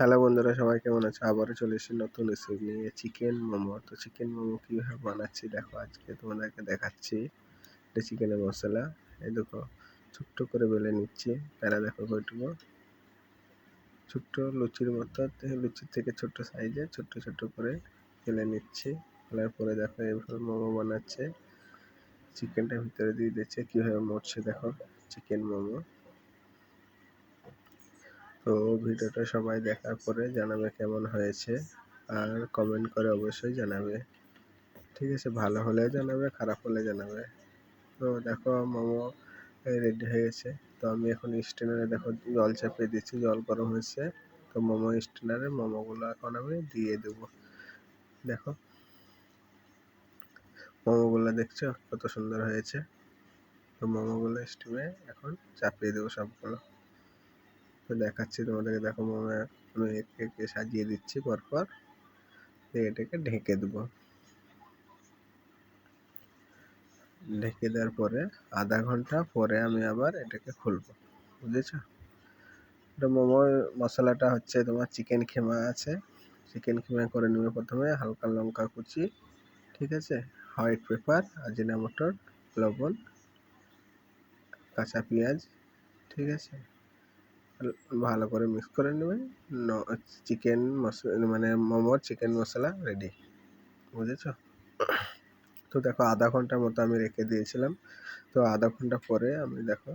Hello বন্ধুরা, সবাই কেমন আছে? আবারও চলে এসেছি নতুন রেসিপি নিয়ে, চিকেন মোমো। তো চিকেন মোমো কীভাবে বানাচ্ছি দেখো, আজকে তোমাদেরকে দেখাচ্ছি। এটা চিকেনের মশলা, এই দেখো ছোট্ট করে বেলে নিচ্ছি। প্যারা দেখো কইটুকু ছোট্ট লুচির মতো, লুচির থেকে ছোট্ট সাইজে ছোট্ট ছোট্ট করে বেলে নিচ্ছি। বেলার পরে দেখো এইভাবে মোমো বানাচ্ছে। চিকেনটা ভিতরে দিয়ে দিচ্ছে, কীভাবে মরছে দেখো চিকেন মোমো। তো ভিডিওটা সবাই দেখার পরে জানাবে কেমন হয়েছে, আর কমেন্ট করে অবশ্যই জানাবে। ঠিক আছে, ভালো হলে জানাবে, খারাপ হলে জানাবে। তো দেখো মোমো রেডি হয়ে গেছে। তো আমি এখন স্ট্যান্ডারে দেখো জল চাপিয়ে দিচ্ছি, জল গরম হয়েছে। তো মোমো স্ট্যান্ডারে মোমোগুলো এখন আমি দিয়ে দেবো। দেখো মোমোগুলো দেখছো কত সুন্দর হয়েছে। তো মোমোগুলো স্টিমে এখন চাপিয়ে দেবো সবগুলো। তো দেখাচ্ছি তোমাদেরকে, দেখো মোমো আমি একে সাজিয়ে দিচ্ছি পরপর, এটাকে ঢেকে দেবো। ঢেকে দেওয়ার পরে আধা ঘন্টা পরে আমি আবার এটাকে খুলবো, বুঝেছো? এটা মোমোর মশলাটা হচ্ছে তোমার চিকেন কিমা আছে, চিকেন কিমা করে নেবে প্রথমে। হালকা লঙ্কা কুচি, ঠিক আছে, হোয়াইট পেপার, আজিনামোটো, লবণ, কাঁচা পেঁয়াজ, ঠিক আছে, ভালো করে মিক্স করে নেবে। চিকেন মশলা মানে মোমোর চিকেন মশলা রেডি, বুঝেছো? তো দেখো আধা ঘন্টার মতো আমি রেখে দিয়েছিলাম। তো আধা ঘন্টা পরে আমি দেখো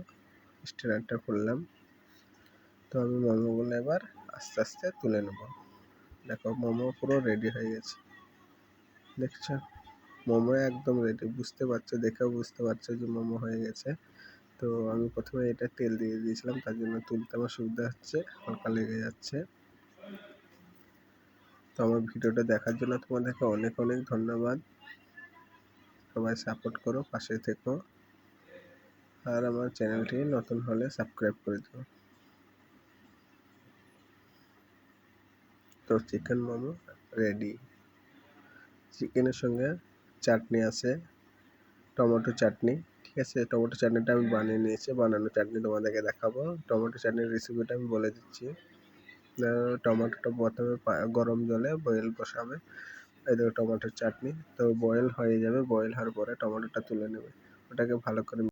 স্ট্যান্ডারটা খুললাম। তো আমি মোমোগুলো এবার আস্তে আস্তে তুলে নেব। দেখো মোমো পুরো রেডি হয়ে গেছে, দেখছো? মোমো একদম রেডি, বুঝতে পারছো, দেখেও বুঝতে পারছো যে মোমো হয়ে গেছে। তো আমি প্রথমে এটা তেল দিয়ে দিয়েছিলাম, তার জন্য তুলতে আমার সুবিধা হচ্ছে, হালকা লেগে যাচ্ছে। তো আমার ভিডিওটা দেখার জন্য তোমাদেরকে অনেক অনেক ধন্যবাদ। সবাই সাপোর্ট করো, পাশে থেকো, আর আমার চ্যানেলটি নতুন হলে সাবস্ক্রাইব করে দিও। তো চিকেন মোমো রেডি। চিকেনের সঙ্গে চাটনি আছে, টমেটো চাটনি, ঠিক আছে। টমেটো চাটনিটা আমি বানিয়ে নিয়েছি, বানানো চাটনি তোমাদেরকে দেখাবো। টমেটো চাটনির রেসিপিটা আমি বলে দিচ্ছি। টমেটোটা প্রথমে গরম জলে বয়েল বসাবে। এই দেখো টমেটোর চাটনি তো বয়েল হয়ে যাবে, বয়েল হওয়ার পরে টমেটোটা তুলে নেবে, ওটাকে ভালো করে